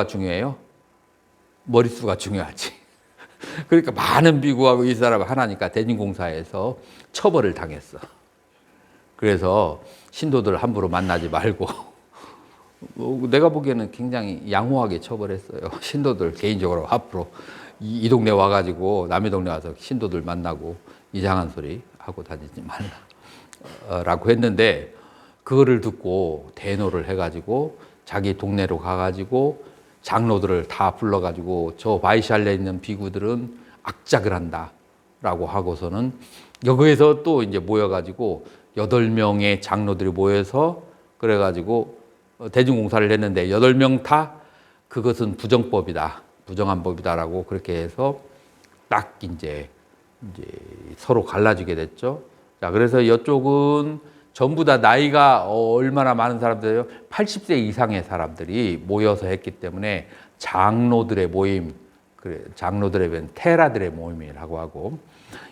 S1: 중요해요? 머릿수가 중요하지. 그러니까 많은 비구하고 이 사람 하나니까 대중공사에서 처벌을 당했어. 그래서 신도들 함부로 만나지 말고 내가 보기에는 굉장히 양호하게 처벌했어요. 신도들 개인적으로 앞으로 이 동네 와가지고 남의 동네 와서 신도들 만나고 이상한 소리 하고 다니지 말라라고 했는데 그거를 듣고 대노를 해가지고 자기 동네로 가가지고 장로들을 다 불러가지고 저 바이샬레에 있는 비구들은 악작을 한다라고 하고서는 여기에서 또 이제 모여가지고 8명의 장로들이 모여서 그래가지고 대중공사를 했는데 8명 다 그것은 부정법이다, 부정한 법이다라고 그렇게 해서 딱 이제 서로 갈라지게 됐죠. 자, 그래서 이쪽은 전부 다 나이가 얼마나 많은 사람들이에요? 80세 이상의 사람들이 모여서 했기 때문에 장로들의 모임, 장로들의 테라들의 모임이라고 하고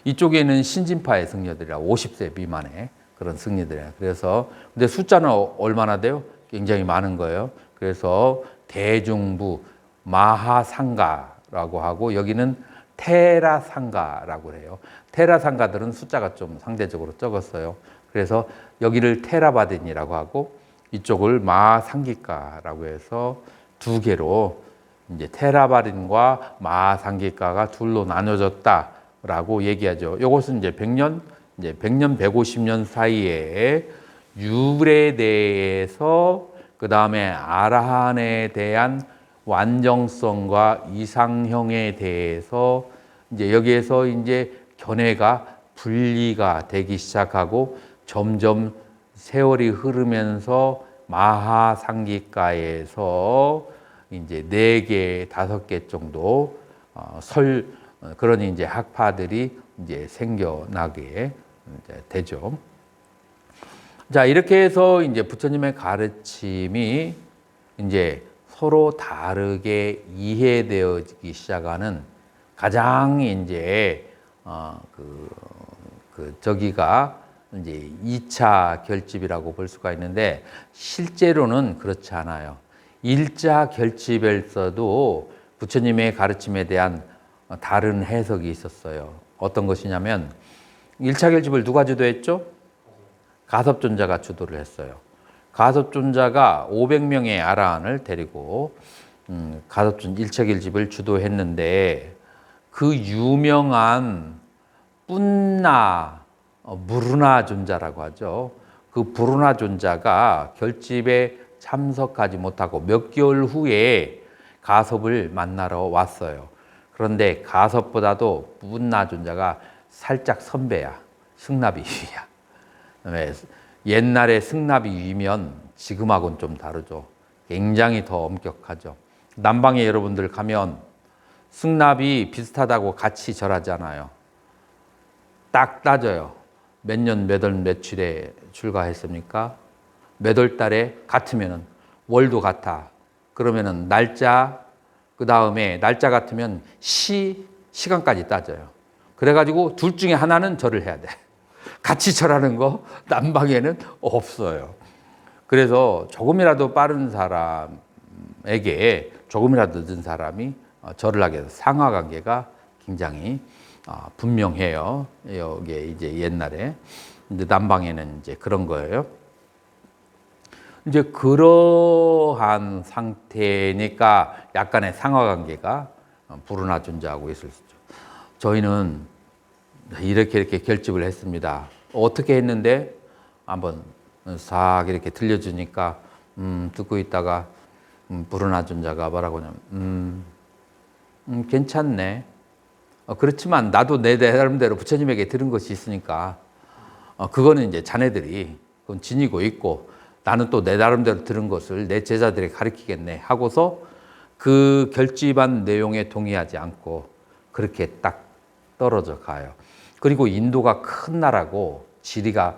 S1: 이쪽에는 신진파의 승려들이라고 50세 미만의 그런 승려들이에요. 그래서 근데 숫자는 얼마나 돼요? 굉장히 많은 거예요. 그래서 대중부 마하상가라고 하고 여기는 테라상가라고 해요. 테라상가들은 숫자가 좀 상대적으로 적었어요. 그래서 여기를 테라바딘이라고 하고 이쪽을 마하상기가라고 해서 두 개로 이제 테라바딘과 마하상기가가 둘로 나눠졌다라고 얘기하죠. 이것은 이제 100년 150년 사이에 유불에 대해서 그 다음에 아라한에 대한 완정성과 이상형에 대해서 이제 여기에서 이제 견해가 분리가 되기 시작하고 점점 세월이 흐르면서 마하상기가에서 이제 4개, 5개 정도 그런 이제 학파들이 이제 생겨나게 이제 되죠. 자, 이렇게 해서 이제 부처님의 가르침이 이제 서로 다르게 이해되어지기 시작하는 가장 이제 저기가 이제 2차 결집이라고 볼 수가 있는데 실제로는 그렇지 않아요. 1차 결집에서도 부처님의 가르침에 대한 다른 해석이 있었어요. 어떤 것이냐면 1차 결집을 누가 주도했죠? 가섭존자가 주도를 했어요. 가섭존자가 500명의 아라한을 데리고 가섭존 1차 결집을 주도했는데 그 유명한 뿜나 무르나 존자라고 하죠. 그 부르나 존자가 결집에 참석하지 못하고 몇 개월 후에 가섭을 만나러 왔어요. 그런데 가섭보다도 뿜나 존자가 살짝 선배야. 승납이 위야. 옛날에 승납이 위면 지금하고는 좀 다르죠. 굉장히 더 엄격하죠. 남방에 여러분들 가면 승납이 비슷하다고 같이 절하잖아요. 딱 따져요. 몇 년, 몇 월, 며칠에 출가했습니까? 몇 월 달에 같으면은 월도 같아. 그러면은 날짜, 그 다음에 날짜 같으면 시간까지 따져요. 그래가지고 둘 중에 하나는 절을 해야 돼. 같이 절하는 거 남방에는 없어요. 그래서 조금이라도 빠른 사람에게 조금이라도 늦은 사람이 절을 하게 돼서 상하관계가 굉장히 분명해요. 여기에 이제 옛날에 이제 남방에는 이제 그런 거예요. 이제 그러한 상태니까 약간의 상하관계가 불운하 존재하고 있을 수 있죠. 저희는 이렇게 결집을 했습니다. 어떻게 했는데 한번 싹 이렇게 들려주니까 듣고 있다가 불운하 존재가 뭐라고 하냐면 괜찮네. 그렇지만 나도 내 나름대로 부처님에게 들은 것이 있으니까 그거는 이제 자네들이 그건 지니고 있고 나는 또 내 나름대로 들은 것을 내 제자들에게 가르치겠네 하고서 그 결집한 내용에 동의하지 않고 그렇게 딱 떨어져 가요. 그리고 인도가 큰 나라고 지리가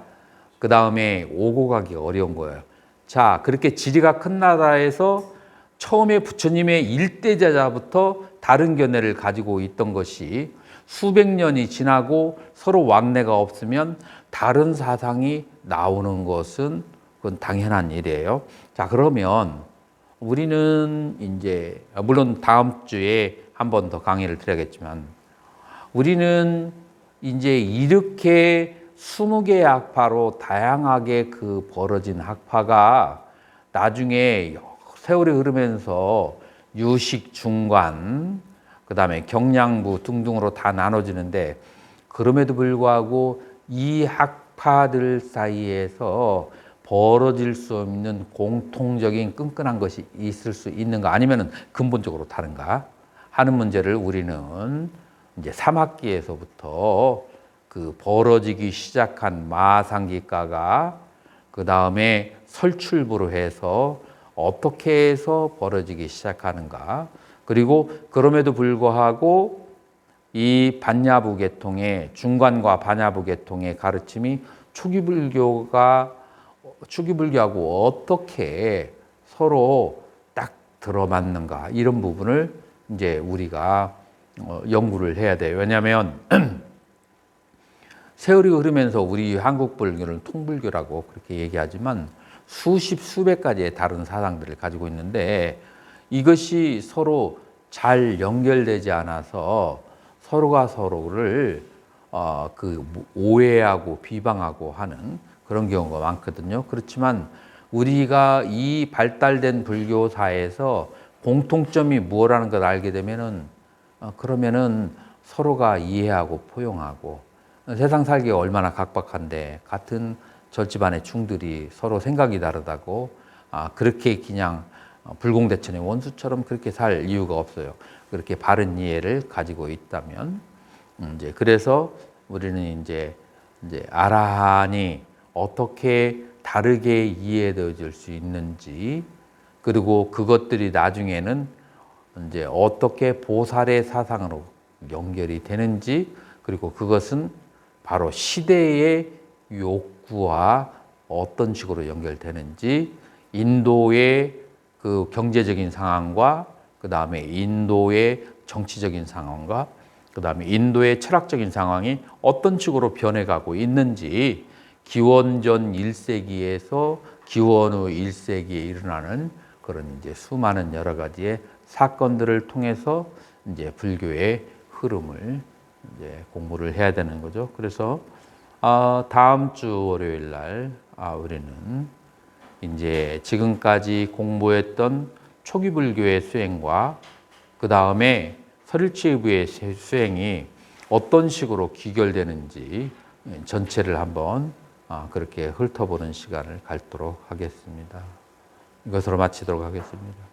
S1: 그 다음에 오고 가기가 어려운 거예요. 자, 그렇게 지리가 큰 나라에서 처음에 부처님의 일대제자부터 다른 견해를 가지고 있던 것이 수백 년이 지나고 서로 왕래가 없으면 다른 사상이 나오는 것은 그건 당연한 일이에요. 자, 그러면 우리는 이제 물론 다음 주에 한 번 더 강의를 드려야겠지만 우리는 이제 이렇게 20개의 학파로 다양하게 그 벌어진 학파가 나중에 세월이 흐르면서 유식, 중관, 그 다음에 경량부 등등으로 다 나눠지는데 그럼에도 불구하고 이 학파들 사이에서 벌어질 수 없는 공통적인 끈끈한 것이 있을 수 있는가 아니면 근본적으로 다른가 하는 문제를 우리는 이제 3학기에서부터 그 벌어지기 시작한 마상기가가 그 다음에 설출부로 해서 어떻게 해서 벌어지기 시작하는가 그리고 그럼에도 불구하고 이 반야부 계통의 중관과 반야부 계통의 가르침이 초기불교하고 어떻게 서로 딱 들어맞는가 이런 부분을 이제 우리가 연구를 해야 돼요. 왜냐하면 세월이 흐르면서 우리 한국 불교는 통불교라고 그렇게 얘기하지만 수십 수백 가지의 다른 사상들을 가지고 있는데 이것이 서로 잘 연결되지 않아서 서로가 서로를 오해하고 비방하고 하는 그런 경우가 많거든요. 그렇지만 우리가 이 발달된 불교사에서 공통점이 무엇이라는 걸 알게 되면은 그러면은 서로가 이해하고 포용하고 세상 살기가 얼마나 각박한데 같은 절집안의 충들이 서로 생각이 다르다고 그렇게 그냥 불공대천의 원수처럼 그렇게 살 이유가 없어요. 그렇게 바른 이해를 가지고 있다면 이제 그래서 우리는 이제 아라한이 어떻게 다르게 이해되어질 수 있는지 그리고 그것들이 나중에는 이제 어떻게 보살의 사상으로 연결이 되는지 그리고 그것은 바로 시대의 욕구와 어떤 식으로 연결되는지 인도의 그 경제적인 상황과 그 다음에 인도의 정치적인 상황과 그 다음에 인도의 철학적인 상황이 어떤 식으로 변해가고 있는지 기원전 1세기에서 기원 후 1세기에 일어나는 그런 이제 수많은 여러 가지의 사건들을 통해서 이제 불교의 흐름을 이제 공부를 해야 되는 거죠. 그래서 다음 주 월요일 날 우리는 이제 지금까지 공부했던 초기 불교의 수행과 그 다음에 설일치의부의 수행이 어떤 식으로 귀결되는지 전체를 한번 그렇게 훑어보는 시간을 갖도록 하겠습니다. 이것으로 마치도록 하겠습니다.